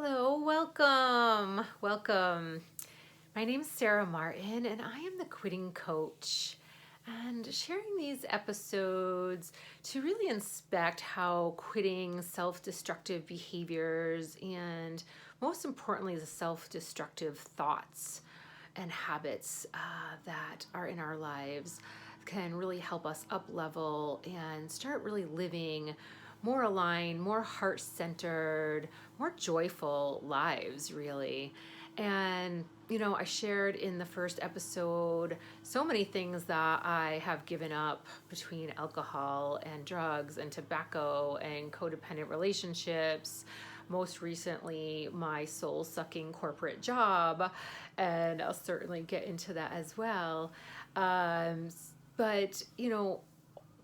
Hello, welcome, welcome. My name is Sarah Martin, and I am the quitting coach. And sharing these episodes to really inspect how quitting self destructive behaviors and, most importantly, the self destructive thoughts and habits that are in our lives can really help us up level and start really living more aligned, more heart centered, more joyful lives, really. And, I shared in the first episode so many things that I have given up between alcohol and drugs and tobacco and codependent relationships. Most recently, my soul sucking corporate job, and I'll certainly get into that as well. Um, but,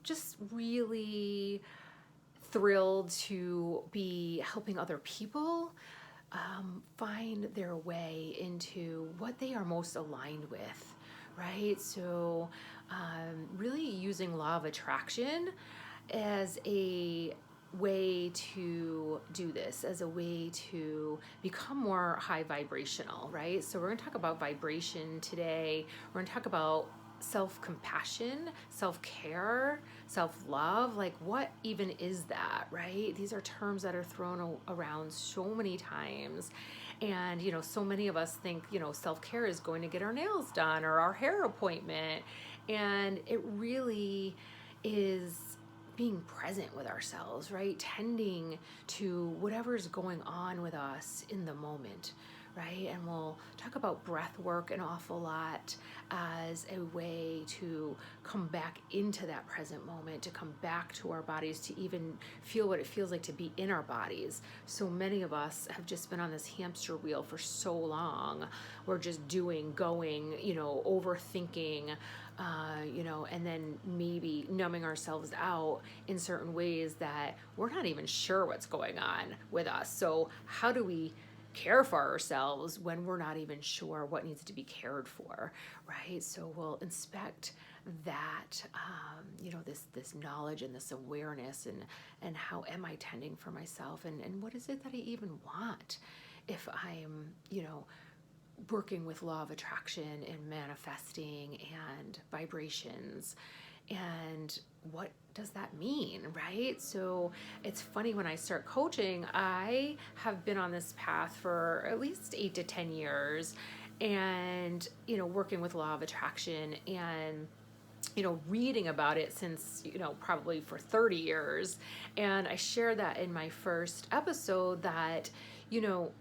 just really thrilled to be helping other people find their way into what they are most aligned with, right? So, really using law of attraction as a way to do this, as a way to become more high vibrational, right? So, we're going to talk about vibration today. We're going to talk about self compassion, self care, self love. Like, what even is that, right? These are terms that are thrown around so many times. And, so many of us think, self care is going to get our nails done or our hair appointment. And it really is being present with ourselves, right? Tending to whatever's going on with us in the moment, right? And we'll talk about breath work an awful lot as a way to come back into that present moment, to come back to our bodies, to even feel what it feels like to be in our bodies. So many of us have just been on this hamster wheel for so long. We're just doing, going, overthinking, and then maybe numbing ourselves out in certain ways that we're not even sure what's going on with us. So, how do we care for ourselves when we're not even sure what needs to be cared for, right? So, we'll inspect that, this knowledge and this awareness, and how am I tending for myself, and what is it that I even want if I'm, working with law of attraction and manifesting and vibrations, and what does that mean, right? So it's funny, when I start coaching, I have been on this path for at least 8 to 10 years, and working with law of attraction, and reading about it since, probably for 30 years. And I share that in my first episode that, you know,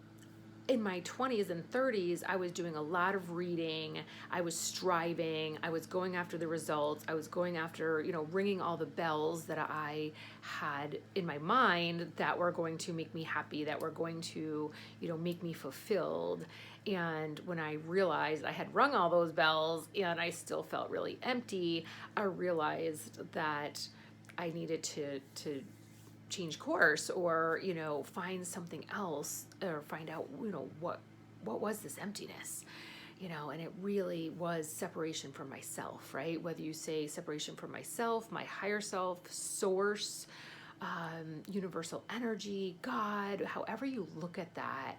in my 20s and 30s, I was doing a lot of reading. I was striving. I was going after the results. I was going after, ringing all the bells that I had in my mind that were going to make me happy, that were going to, make me fulfilled. And when I realized I had rung all those bells and I still felt really empty, I realized that I needed to change course, or find something else, or find out what was this emptiness. And it really was separation from myself, right? Whether you say separation from myself, my higher self, source, universal energy, God, however you look at that,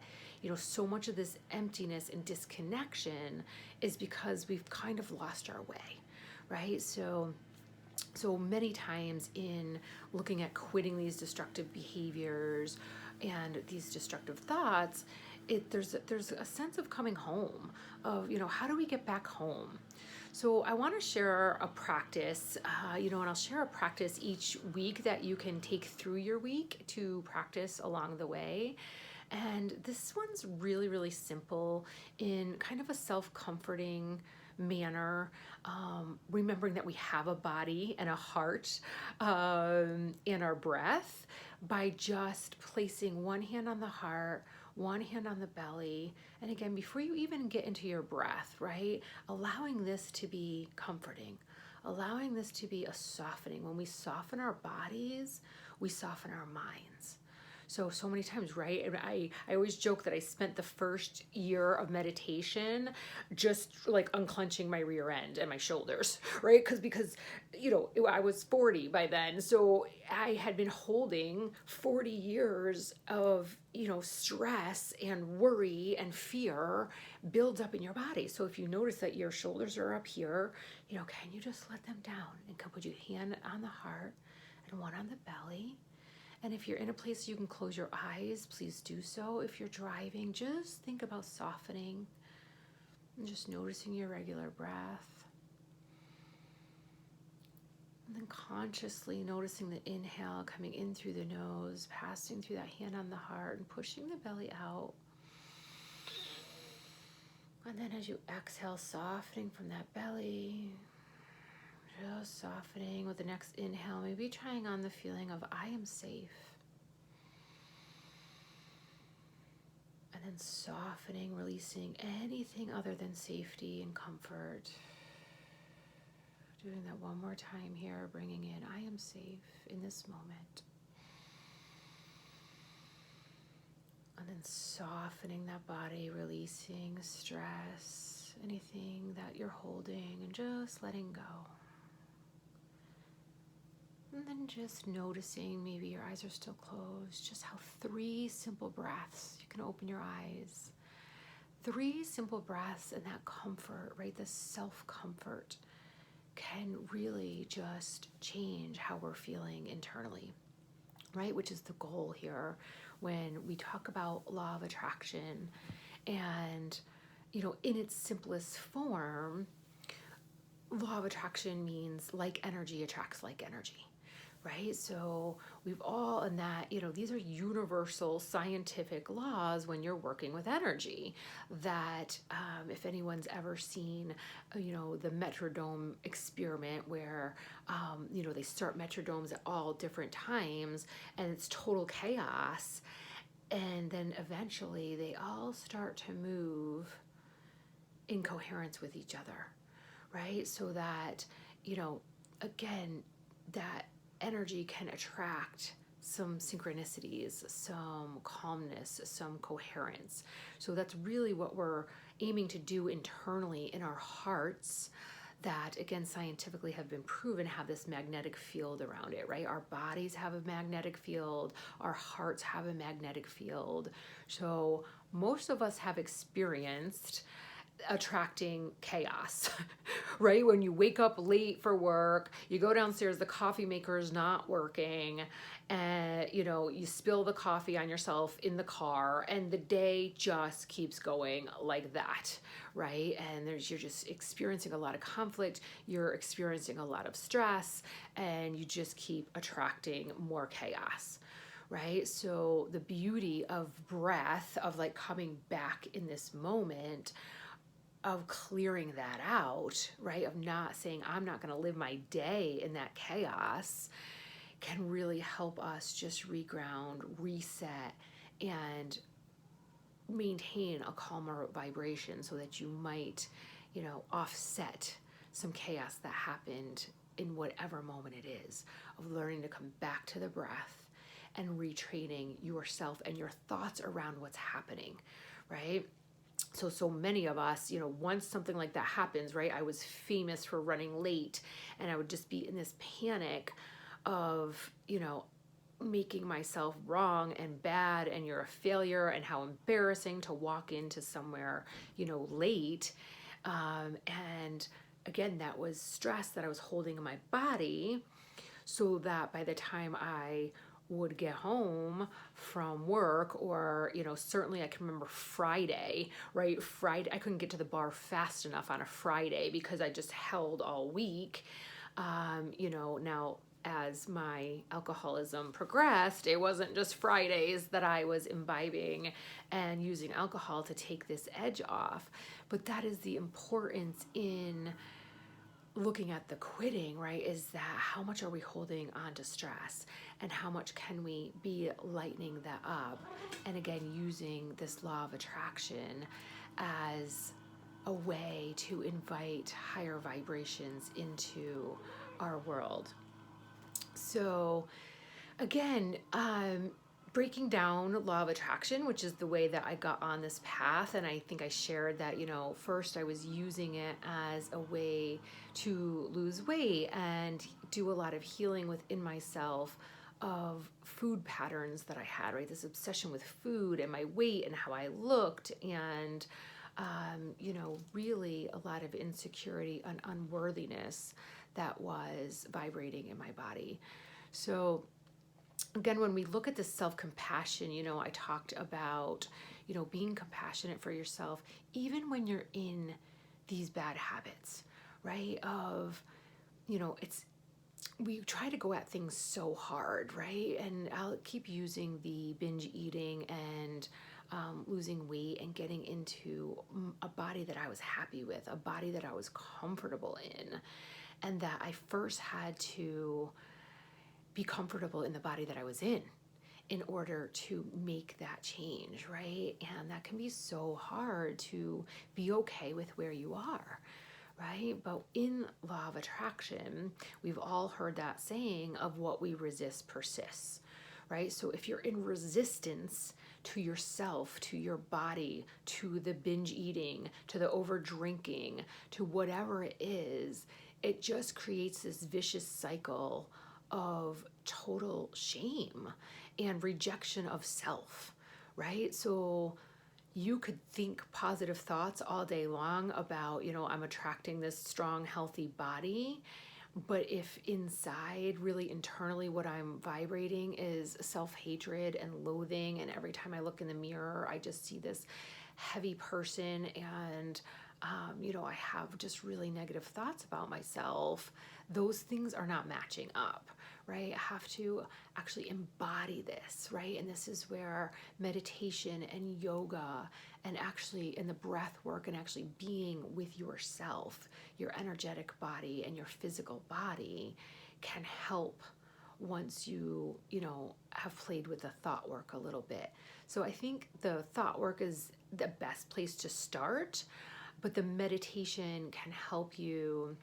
so much of this emptiness and disconnection is because we've kind of lost our way, right? So many times in looking at quitting these destructive behaviors and these destructive thoughts, there's a sense of coming home, of how do we get back home. So I want to share a practice, and I'll share a practice each week that you can take through your week to practice along the way. And this one's really, really simple, in kind of a self-comforting manner, remembering that we have a body and a heart, and our breath, by just placing one hand on the heart, one hand on the belly. And again, before you even get into your breath, right, allowing this to be comforting, allowing this to be a softening. When we soften our bodies, we soften our minds. So many times, right? And I always joke that I spent the first year of meditation just like unclenching my rear end and my shoulders, right? Because, I was 40 by then. So I had been holding 40 years of, stress and worry and fear builds up in your body. So if you notice that your shoulders are up here, can you just let them down and can put your hand on the heart and one on the belly. And if you're in a place you can close your eyes, please do so. If you're driving, just think about softening and just noticing your regular breath. And then consciously noticing the inhale coming in through the nose, passing through that hand on the heart and pushing the belly out. And then as you exhale, softening from that belly, just softening with the next inhale, maybe trying on the feeling of I am safe. And then softening, releasing anything other than safety and comfort. Doing that one more time here, bringing in I am safe in this moment. And then softening that body, releasing stress, anything that you're holding, and just letting go. And then just noticing, maybe your eyes are still closed, just how 3 simple breaths, you can open your eyes. 3 simple breaths and that comfort, right, the self-comfort can really just change how we're feeling internally, right, which is the goal here when we talk about law of attraction. And, in its simplest form, law of attraction means like energy attracts like energy. Right? So we've all, and that, these are universal scientific laws when you're working with energy that if anyone's ever seen, the Metrodome experiment where, they start Metrodomes at all different times and it's total chaos. And then eventually they all start to move in coherence with each other, right? So that, again, that energy can attract some synchronicities, some calmness, some coherence. So that's really what we're aiming to do internally in our hearts that, again, scientifically have been proven have this magnetic field around it, right? Our bodies have a magnetic field, our hearts have a magnetic field. So most of us have experienced attracting chaos, right? When you wake up late for work, you go downstairs, the coffee maker is not working, and you spill the coffee on yourself in the car, and the day just keeps going like that, right? And you're just experiencing a lot of conflict, you're experiencing a lot of stress, and you just keep attracting more chaos. Right? So the beauty of breath, of like coming back in this moment, of clearing that out, right? Of not saying, I'm not going to live my day in that chaos, can really help us just reground, reset, and maintain a calmer vibration so that you might, offset some chaos that happened in whatever moment it is, of learning to come back to the breath and retraining yourself and your thoughts around what's happening, right? So many of us, once something like that happens, right? I was famous for running late, and I would just be in this panic of, making myself wrong and bad, and you're a failure, and how embarrassing to walk into somewhere, late. And again, that was stress that I was holding in my body, so that by the time I would get home from work, or certainly I can remember Friday, right? Friday, I couldn't get to the bar fast enough on a Friday because I just held all week. Now as my alcoholism progressed, it wasn't just Fridays that I was imbibing and using alcohol to take this edge off, but that is the importance in looking at the quitting, right? Is that how much are we holding on to stress, and how much can we be lightening that up? And again, using this law of attraction as a way to invite higher vibrations into our world. So again, breaking down law of attraction, which is the way that I got on this path. And I think I shared that, first I was using it as a way to lose weight and do a lot of healing within myself of food patterns that I had, right? This obsession with food and my weight and how I looked, and really a lot of insecurity and unworthiness that was vibrating in my body. So again, when we look at this self-compassion, I talked about, being compassionate for yourself, even when you're in these bad habits, right? We try to go at things so hard, right? And I'll keep using the binge eating and losing weight and getting into a body that I was happy with, a body that I was comfortable in, and that I first had to be comfortable in the body that I was in order to make that change, right? And that can be so hard to be okay with where you are, right? But in law of attraction, we've all heard that saying of what we resist persists, right? So if you're in resistance to yourself, to your body, to the binge eating, to the over drinking, to whatever it is, it just creates this vicious cycle of total shame and rejection of self, right? So you could think positive thoughts all day long about, I'm attracting this strong, healthy body. But if inside, really internally, what I'm vibrating is self-hatred and loathing, and every time I look in the mirror, I just see this heavy person, and I have just really negative thoughts about myself, those things are not matching up, right? I have to actually embody this, right? And this is where meditation and yoga and actually in the breath work and actually being with yourself, your energetic body and your physical body can help once you have played with the thought work a little bit. So I think the thought work is the best place to start, but the meditation can help you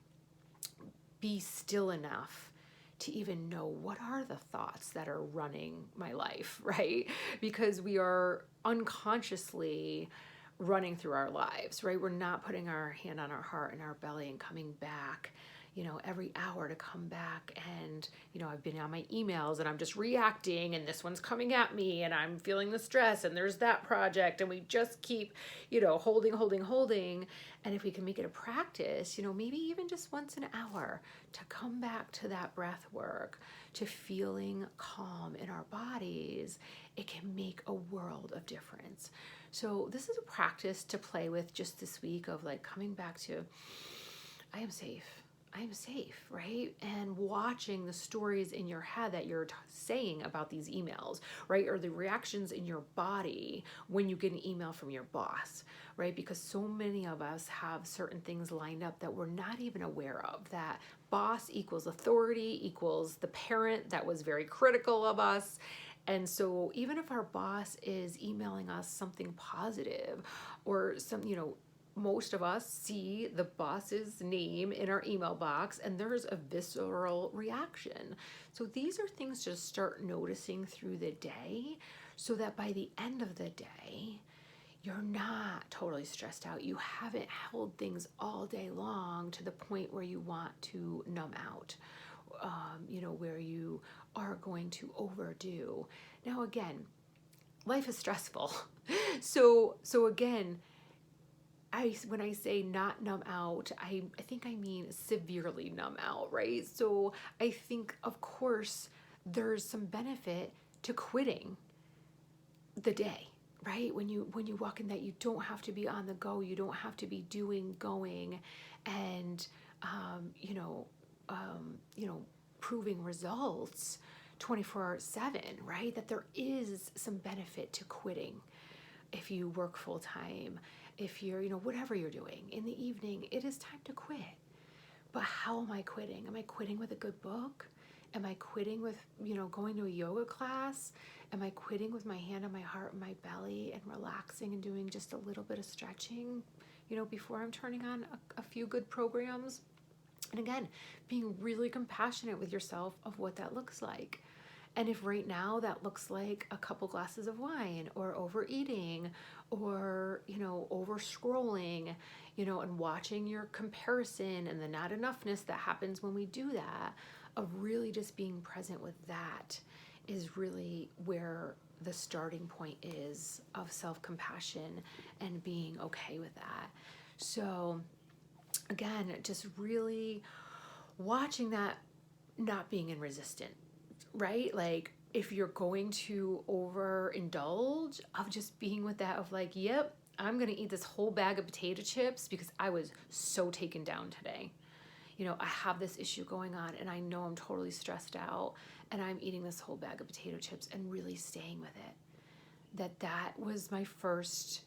be still enough to even know what are the thoughts that are running my life, right? Because we are unconsciously running through our lives, right? We're not putting our hand on our heart and our belly and coming back, every hour to come back. And, I've been on my emails and I'm just reacting, and this one's coming at me and I'm feeling the stress, and there's that project, and we just keep, holding. And if we can make it a practice, maybe even just once an hour to come back to that breath work, to feeling calm in our bodies, it can make a world of difference. So this is a practice to play with just this week of like coming back to, I am safe, right? And watching the stories in your head that you're saying about these emails, right? Or the reactions in your body when you get an email from your boss, right? Because so many of us have certain things lined up that we're not even aware of. That boss equals authority equals the parent that was very critical of us. And so even if our boss is emailing us something positive or some, most of us see the boss's name in our email box and there's a visceral reaction. So these are things to start noticing through the day so that by the end of the day, you're not totally stressed out. You haven't held things all day long to the point where you want to numb out, where you are going to overdo. Now, again, life is stressful. So again, when I say not numb out, I think I mean severely numb out, right? So I think, of course, there's some benefit to quitting the day, right? When you walk in that, you don't have to be on the go. You don't have to be going, and proving results 24/7, right? That there is some benefit to quitting if you work full time. If you're, whatever you're doing in the evening, it is time to quit. But how am I quitting? Am I quitting with a good book? Am I quitting with, going to a yoga class? Am I quitting with my hand on my heart and my belly and relaxing and doing just a little bit of stretching, before I'm turning on a few good programs? And again, being really compassionate with yourself of what that looks like. And if right now that looks like a couple glasses of wine or overeating or, over scrolling, and watching your comparison and the not enoughness that happens when we do that, of really just being present with that is really where the starting point is of self-compassion and being okay with that. So again, just really watching that, not being in resistance, right? Like if you're going to overindulge, of just being with that, of like, yep, I'm gonna eat this whole bag of potato chips because I was so taken down today. I have this issue going on and I know I'm totally stressed out and I'm eating this whole bag of potato chips, and really staying with it. That was my first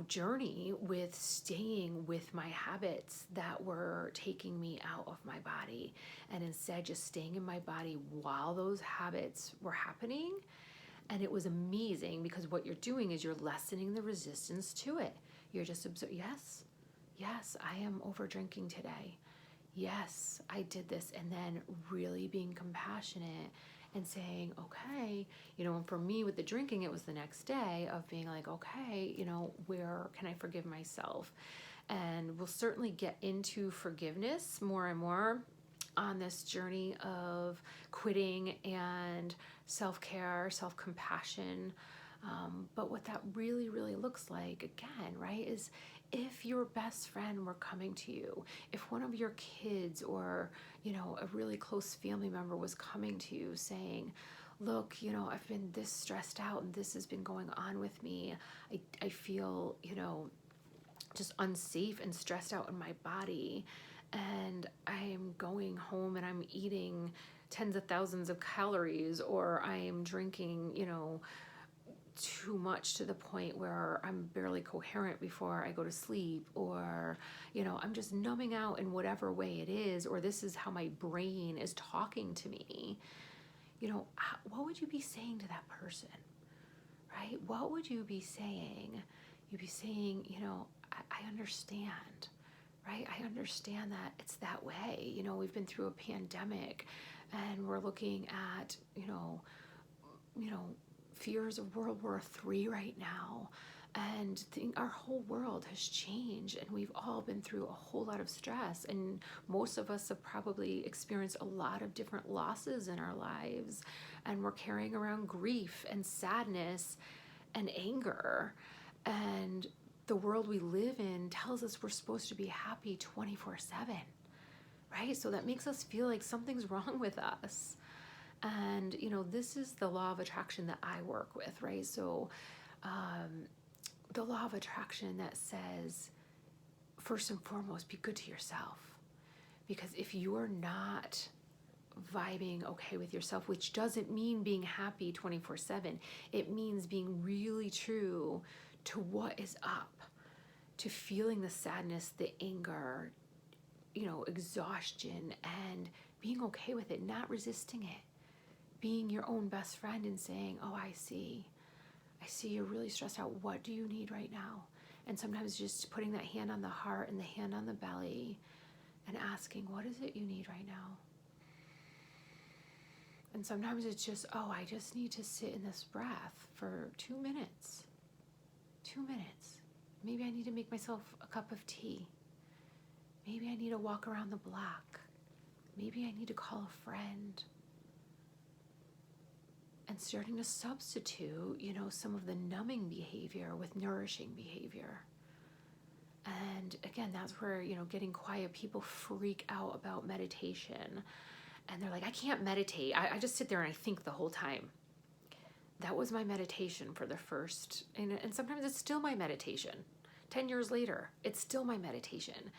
journey with staying with my habits that were taking me out of my body, and instead just staying in my body while those habits were happening. And it was amazing because what you're doing is you're lessening the resistance to it. You're just observing, yes, I am over drinking today. Yes, I did this. And then really being compassionate and saying, okay, and for me with the drinking, it was the next day of being like, okay, where can I forgive myself? And we'll certainly get into forgiveness more and more on this journey of quitting and self-care, self-compassion. But what that really, really looks like, again, right, is if your best friend were coming to you, if one of your kids or, a really close family member was coming to you saying, look, I've been this stressed out and this has been going on with me. I feel, just unsafe and stressed out in my body. And I'm going home and I'm eating tens of thousands of calories, or I am drinking, too much to the point where I'm barely coherent before I go to sleep, or, I'm just numbing out in whatever way it is, or this is how my brain is talking to me, what would you be saying to that person, right? What would you be saying? You'd be saying, I understand, right? I understand that it's that way. We've been through a pandemic and we're looking at, fears of World War III right now. And our whole world has changed, and we've all been through a whole lot of stress. And most of us have probably experienced a lot of different losses in our lives. And we're carrying around grief and sadness and anger. And the world we live in tells us we're supposed to be happy 24/7, right? So that makes us feel like something's wrong with us. And, this is the law of attraction that I work with, right? So the law of attraction that says, first and foremost, be good to yourself. Because if you're not vibing okay with yourself, which doesn't mean being happy 24/7, it means being really true to what is up, to feeling the sadness, the anger, exhaustion, and being okay with it, not resisting it, being your own best friend and saying, oh, I see you're really stressed out. What do you need right now? And sometimes just putting that hand on the heart and the hand on the belly and asking, what is it you need right now? And sometimes it's just, oh, I just need to sit in this breath for 2 minutes. 2 minutes. Maybe I need to make myself a cup of tea. Maybe I need to walk around the block. Maybe I need to call a friend. And starting to substitute, some of the numbing behavior with nourishing behavior. And again, that's where, getting quiet, people freak out about meditation. And they're like, I can't meditate. I just sit there and I think the whole time. That was my meditation for the first, and sometimes it's still my meditation. 10 years later, it's still my meditation.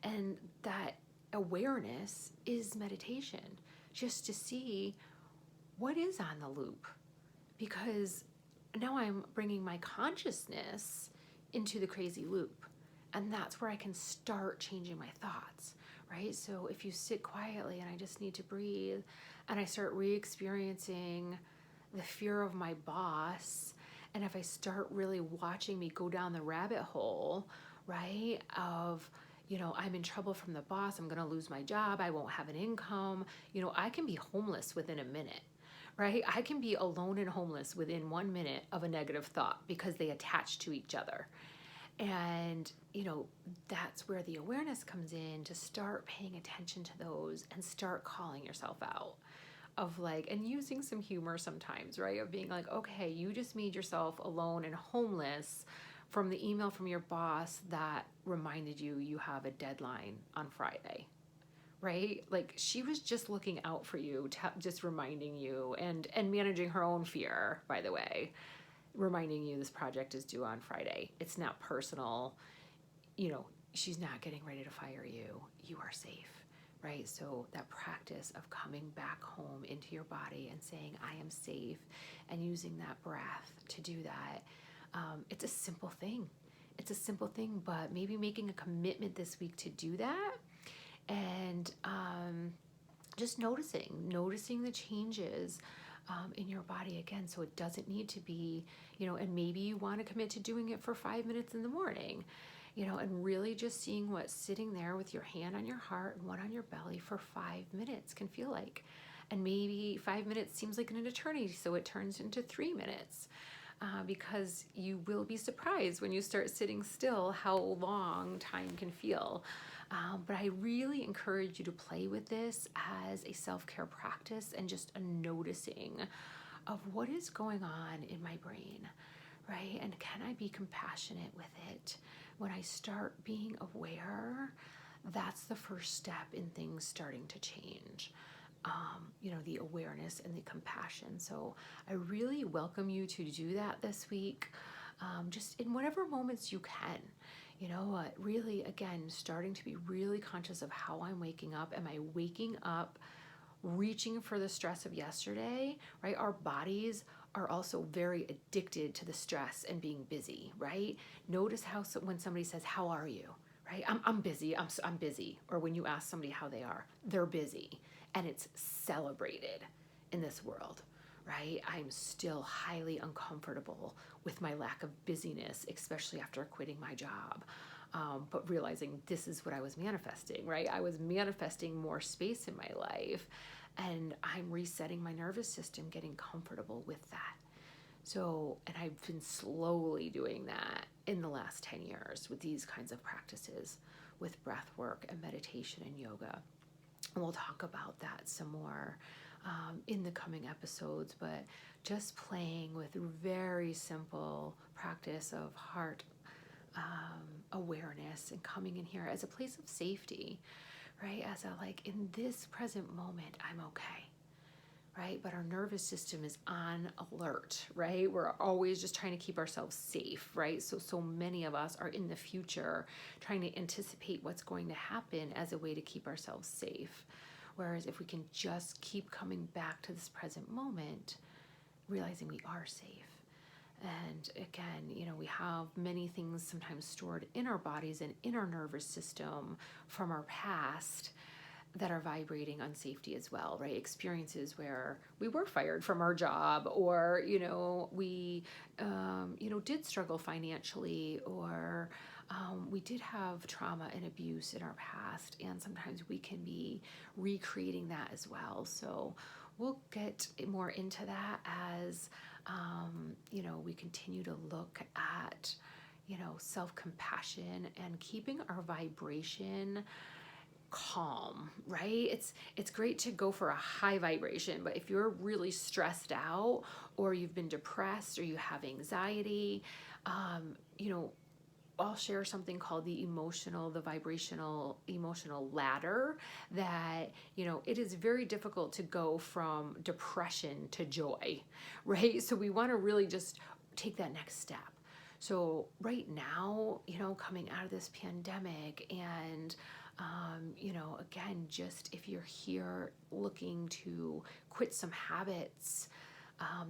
And that awareness is meditation, just to see what is on the loop. Because now I'm bringing my consciousness into the crazy loop. And that's where I can start changing my thoughts, right? So if you sit quietly and I just need to breathe, and I start re-experiencing the fear of my boss, and if I start really watching me go down the rabbit hole, right, of, I'm in trouble from the boss, I'm going to lose my job, I won't have an income, I can be homeless within a minute. right? I can be alone and homeless within 1 minute of a negative thought because they attach to each other. And, that's where the awareness comes in, to start paying attention to those and start calling yourself out of like, and using some humor sometimes, right? Of being like, okay, you just made yourself alone and homeless from the email from your boss that reminded you you have a deadline on Friday, right? Like she was just looking out for you, just reminding you, and managing her own fear, by the way, reminding you this project is due on Friday. It's not personal. She's not getting ready to fire you. You are safe, right? So that practice of coming back home into your body and saying, I am safe, and using that breath to do that. It's a simple thing. It's a simple thing, but maybe making a commitment this week to do that, and just noticing the changes in your body again. So it doesn't need to be, and maybe you want to commit to doing it for 5 minutes in the morning, and really just seeing what sitting there with your hand on your heart and one on your belly for 5 minutes can feel like. And maybe 5 minutes seems like an eternity, so it turns into 3 minutes. Because you will be surprised when you start sitting still how long time can feel. But I really encourage you to play with this as a self-care practice and just a noticing of what is going on in my brain, right? And can I be compassionate with it? When I start being aware, that's the first step in things starting to change. The awareness and the compassion. So I really welcome you to do that this week, just in whatever moments you can. Really, again, starting to be really conscious of how I'm waking up. Am I waking up reaching for the stress of yesterday, right? Our bodies are also very addicted to the stress and being busy, right? Notice how when somebody says, how are you? Right? I'm busy. I'm busy. Or when you ask somebody how they are, they're busy. And it's celebrated in this world, right? I'm still highly uncomfortable with my lack of busyness, especially after quitting my job. But realizing this is what I was manifesting, right? I was manifesting more space in my life, and I'm resetting my nervous system, getting comfortable with that. So, and I've been slowly doing that in the last 10 years with these kinds of practices, with breath work and meditation and yoga. And we'll talk about that some more in the coming episodes, but just playing with very simple practice of heart awareness and coming in here as a place of safety, right? As a like, in this present moment, I'm okay, right? But our nervous system is on alert, right? We're always just trying to keep ourselves safe, right? So many of us are in the future trying to anticipate what's going to happen as a way to keep ourselves safe. Whereas if we can just keep coming back to this present moment, realizing we are safe. And again, we have many things sometimes stored in our bodies and in our nervous system from our past that are vibrating on safety as well, right? Experiences where we were fired from our job, or, we, did struggle financially, or we did have trauma and abuse in our past. And sometimes we can be recreating that as well. So we'll get more into that as, we continue to look at, self-compassion and keeping our vibration calm, right? It's great to go for a high vibration, but if you're really stressed out, or you've been depressed, or you have anxiety, I'll share something called the vibrational emotional ladder, that, it is very difficult to go from depression to joy, right? So we want to really just take that next step. So right now, coming out of this pandemic, and again, just if you're here looking to quit some habits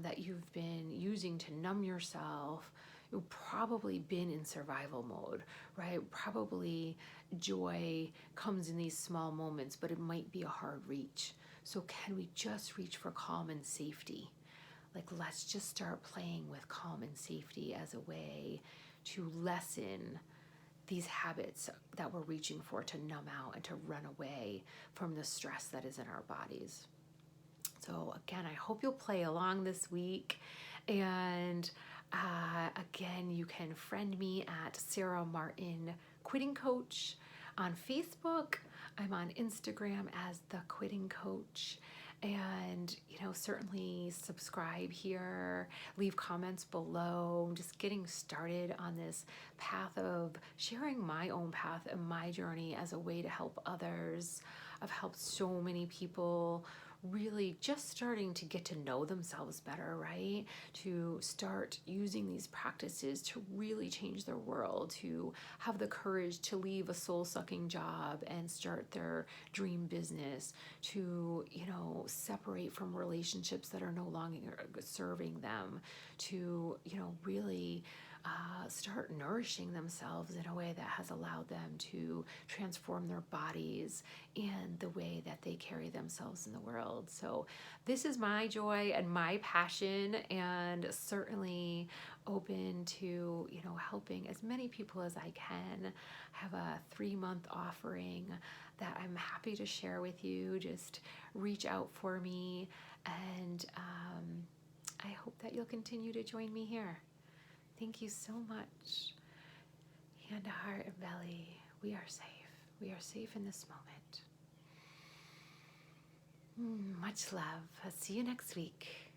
that you've been using to numb yourself, you've probably been in survival mode, right? Probably joy comes in these small moments, but it might be a hard reach. So can we just reach for calm and safety? Like, let's just start playing with calm and safety as a way to lessen these habits that we're reaching for, to numb out and to run away from the stress that is in our bodies. So again, I hope you'll play along this week. And again, you can friend me at Sarah Martin Quitting Coach on Facebook. I'm on Instagram as The Quitting Coach. And, certainly subscribe here, leave comments below. I'm just getting started on this path of sharing my own path and my journey as a way to help others. I've helped so many people really just starting to get to know themselves better, right? To start using these practices to really change their world, to have the courage to leave a soul-sucking job and start their dream business, to, separate from relationships that are no longer serving them, to, really start nourishing themselves in a way that has allowed them to transform their bodies and the way that they carry themselves in the world. So this is my joy and my passion, and certainly open to, helping as many people as I can. I have a 3-month offering that I'm happy to share with you. Just reach out for me, and I hope that you'll continue to join me here. Thank you so much. Hand to heart and belly. We are safe. We are safe in this moment. Much love. I'll see you next week.